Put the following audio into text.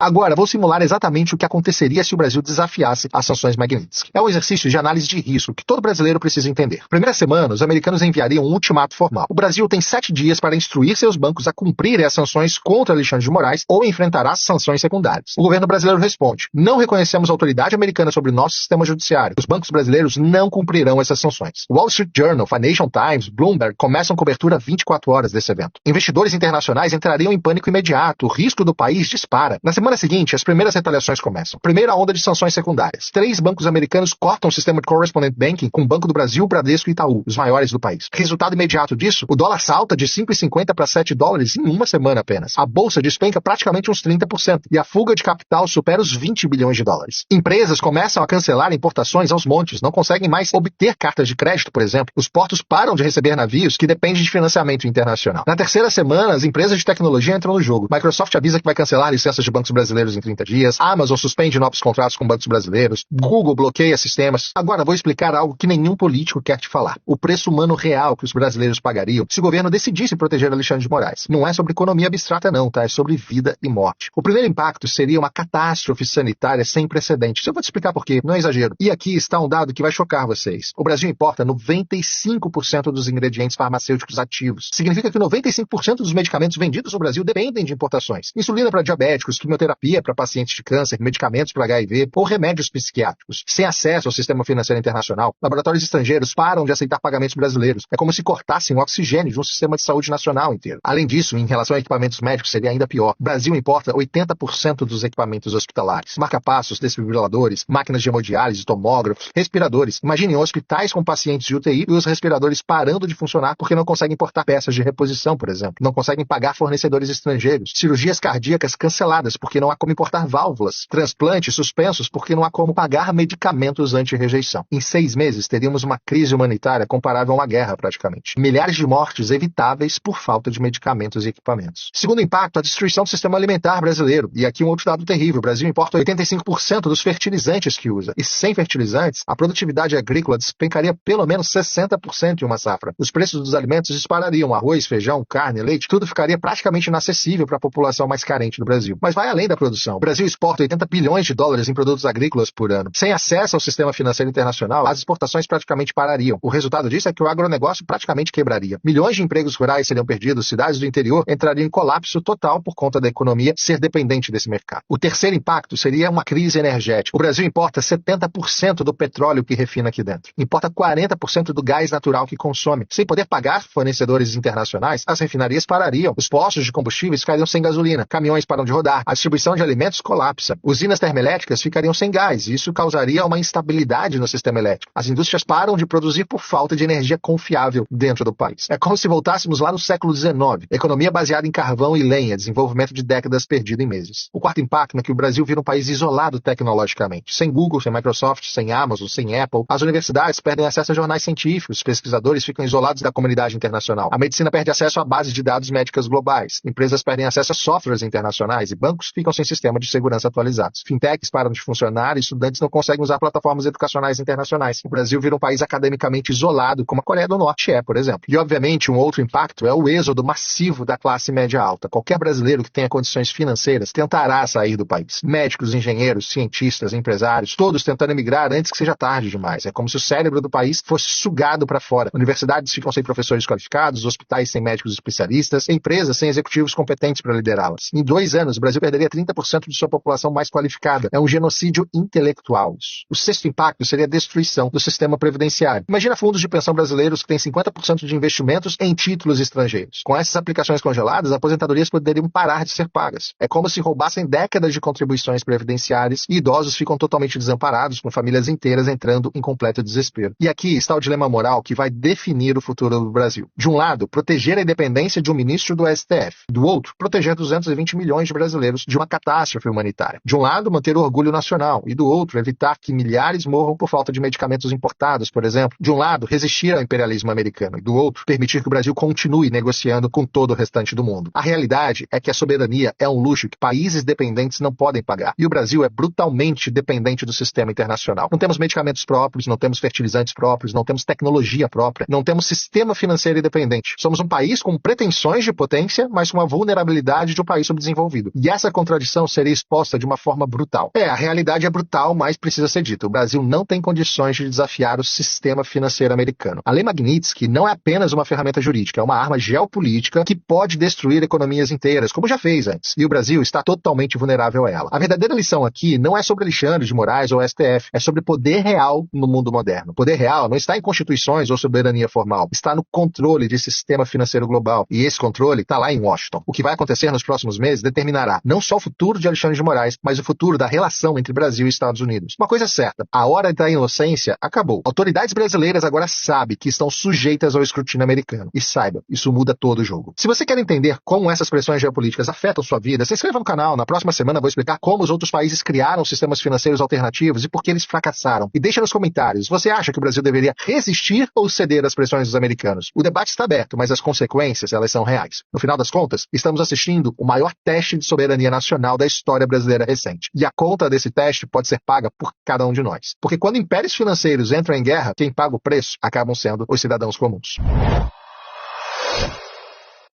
Agora, vou simular exatamente o que aconteceria se o Brasil desafiasse as sanções Magnitsky. É um exercício de análise de risco que todo brasileiro precisa entender. Primeira semana, os americanos enviariam um ultimato formal. O Brasil tem 7 dias para instruir seus bancos a cumprirem as sanções contra Alexandre de Moraes ou enfrentará sanções secundárias. O governo brasileiro responde: não reconhecemos autoridade americana sobre o nosso sistema judiciário. Os bancos brasileiros não cumprirão essas sanções. Wall Street Journal, Financial Times, Bloomberg começam cobertura 24 horas desse evento. Investidores internacionais entrariam em pânico imediato. O risco do país dispara. Na semana seguinte, as primeiras retaliações começam. Primeira onda de sanções secundárias. 3 bancos americanos cortam o sistema de correspondent banking com o Banco do Brasil, Bradesco e Itaú, os maiores do país. Resultado imediato disso, o dólar salta de 5,50 para 7 dólares em uma semana apenas. A bolsa despenca praticamente uns 30% e a fuga de capital supera os 20 bilhões de dólares. Empresas começam a cancelar importações aos montes, não conseguem mais obter cartas de crédito, por exemplo. Os portos param de receber navios que dependem de financiamento internacional. Na terceira semana, as empresas de tecnologia entram no jogo. Microsoft avisa que vai cancelar licenças de bancos brasileiros em 30 dias. Amazon suspende novos contratos com bancos brasileiros. Google bloqueia sistemas. Agora vou explicar algo que nenhum político quer te falar. O preço humano real que os brasileiros pagariam se o governo decidisse proteger Alexandre de Moraes. Não é sobre economia abstrata não, tá? É sobre vida e morte. O primeiro impacto seria uma catástrofe sanitária sem precedentes. Eu vou te explicar por quê, não é exagero. E aqui está um dado que vai chocar vocês. O Brasil importa 95% dos ingredientes farmacêuticos ativos. Significa que 95% dos medicamentos vendidos no Brasil dependem de importações. Insulina para diabéticos, quimioterapia para pacientes de câncer, medicamentos para HIV ou remédios psiquiátricos. Sem acesso ao sistema financeiro internacional, laboratórios estrangeiros param de aceitar pagamentos brasileiros. É como se cortassem o oxigênio de um sistema de saúde nacional inteiro. Além disso, em relação a equipamentos médicos, seria ainda pior. O Brasil importa 80% dos equipamentos hospitalares. Marca-passos, desfibriladores, máquinas de hemodiálise, tomógrafos, respiradores. Imaginem hospitais com pacientes de UTI e os respiradores parando de funcionar porque não conseguem importar peças de reposição, por exemplo. Não conseguem pagar fornecedores estrangeiros. Cirurgias cardíacas canceladas porque não há como importar válvulas. Transplantes suspensos porque não há como pagar medicamentos anti-rejeição. Em 6 meses, teríamos uma crise humanitária comparável a uma guerra, praticamente. Milhares de mortes evitáveis por falta de medicamentos e equipamentos. Segundo impacto, a destruição do sistema alimentar brasileiro. E aqui um outro dado terrível. O Brasil importa 85% dos fertilizantes que usa. E sem fertilizantes, a produtividade agrícola despencaria pelo menos 60% em uma safra. Os preços dos alimentos disparariam. Arroz, feijão, carne, leite, tudo ficaria praticamente inacessível para a população mais carente do Brasil. Mas vai além da produção. O Brasil exporta 80 bilhões de dólares em produtos agrícolas por ano. Sem acesso ao sistema financeiro internacional, as exportações praticamente parariam. O resultado disso é que o agronegócio praticamente quebraria. Milhões de empregos rurais seriam perdidos, cidades do interior entrariam em colapso total por conta da economia ser dependente desse mercado. O terceiro impacto seria uma crise energética. O Brasil importa 70% do petróleo que refina aqui dentro. Importa 40% do gás natural que consome. Sem poder pagar fornecedores internacionais, as refinarias parariam. Os postos de combustíveis ficariam sem gasolina. Caminhões param de rodar. A distribuição de alimentos colapsa. Usinas termoelétricas ficariam sem gás. E isso causaria uma instabilidade no sistema elétrico. As indústrias param de produzir por falta de energia confiável dentro do país. É como se voltássemos lá no século XIX. Economia baseada em carvão e lenha. Desenvolvimento de décadas perdido em meses. O quarto impacto é que o Brasil vira um país isolado tecnologicamente. Sem Google, sem Microsoft, sem Amazon, sem Apple. As universidades perdem acesso a jornais científicos. Os pesquisadores ficam isolados da comunidade internacional. A medicina perde acesso a bases de dados médicas globais. Empresas perdem acesso a softwares internacionais e bancos ficam sem sistema de segurança atualizados. Fintechs param de funcionar e estudantes não conseguem usar plataformas educacionais internacionais. O Brasil vira um país academicamente isolado, como a Coreia do Norte é, por exemplo. E, obviamente, um outro impacto é o êxodo massivo da classe média alta. Qualquer brasileiro que tenha condições financeiras tentará sair do país. Médicos, engenheiros, cientistas, empresários, todos tentando emigrar antes que seja tarde demais. É como se o cérebro do país fosse sugado para fora. Universidades ficam sem professores qualificados, hospitais sem médicos especialistas, empresas sem executivos competentes para liderá-las. Em 2 anos, o Brasil perderia 30% de sua população mais qualificada. É um genocídio intelectual. O sexto impacto seria a destruição do sistema previdenciário. Imagina fundos de pensão brasileiros que têm 50% de investimentos em títulos estrangeiros. Com essas aplicações congeladas, aposentadorias poderiam parar de ser pagas. É como se roubassem décadas de contribuições previdenciárias e idosos ficam totalmente desamparados, com famílias inteiras entrando em completo desespero. E aqui está o dilema moral que vai definir o futuro do Brasil. De um lado, proteger a independência de um ministro do STF. Do outro, proteger 220 milhões de brasileiros de uma catástrofe humanitária. De um lado, manter o orgulho nacional. E do outro, evitar que milhares morram por falta de medicamentos importados, por exemplo. De um lado, resistir ao imperialismo americano. E do outro, permitir que o Brasil continue negociando com todo o restante do mundo. A realidade é que a soberania é um luxo que países dependentes não podem pagar. E o Brasil é brutalmente dependente do sistema internacional. Não temos medicamentos próprios, não temos fertilizantes próprios, não temos tecnologia própria, não temos sistema financeiro independente. Somos um país com pretensões de potência, mas com a vulnerabilidade de um país subdesenvolvido. E essa contradição contradição seria exposta de uma forma brutal. A realidade é brutal, mas precisa ser dita. O Brasil não tem condições de desafiar o sistema financeiro americano. A Lei Magnitsky não é apenas uma ferramenta jurídica, é uma arma geopolítica que pode destruir economias inteiras, como já fez antes. E o Brasil está totalmente vulnerável a ela. A verdadeira lição aqui não é sobre Alexandre de Moraes ou STF, é sobre poder real no mundo moderno. Poder real não está em constituições ou soberania formal, está no controle de sistema financeiro global. E esse controle está lá em Washington. O que vai acontecer nos próximos meses determinará não só o futuro de Alexandre de Moraes, mas o futuro da relação entre Brasil e Estados Unidos. Uma coisa é certa, a hora da inocência acabou. Autoridades brasileiras agora sabem que estão sujeitas ao escrutínio americano. E saiba, isso muda todo o jogo. Se você quer entender como essas pressões geopolíticas afetam sua vida, se inscreva no canal. Na próxima semana vou explicar como os outros países criaram sistemas financeiros alternativos e por que eles fracassaram. E deixa nos comentários, você acha que o Brasil deveria resistir ou ceder às pressões dos americanos? O debate está aberto, mas as consequências, elas são reais. No final das contas, estamos assistindo o maior teste de soberania nacional da história brasileira recente. E a conta desse teste pode ser paga por cada um de nós. Porque quando impérios financeiros entram em guerra, quem paga o preço acabam sendo os cidadãos comuns.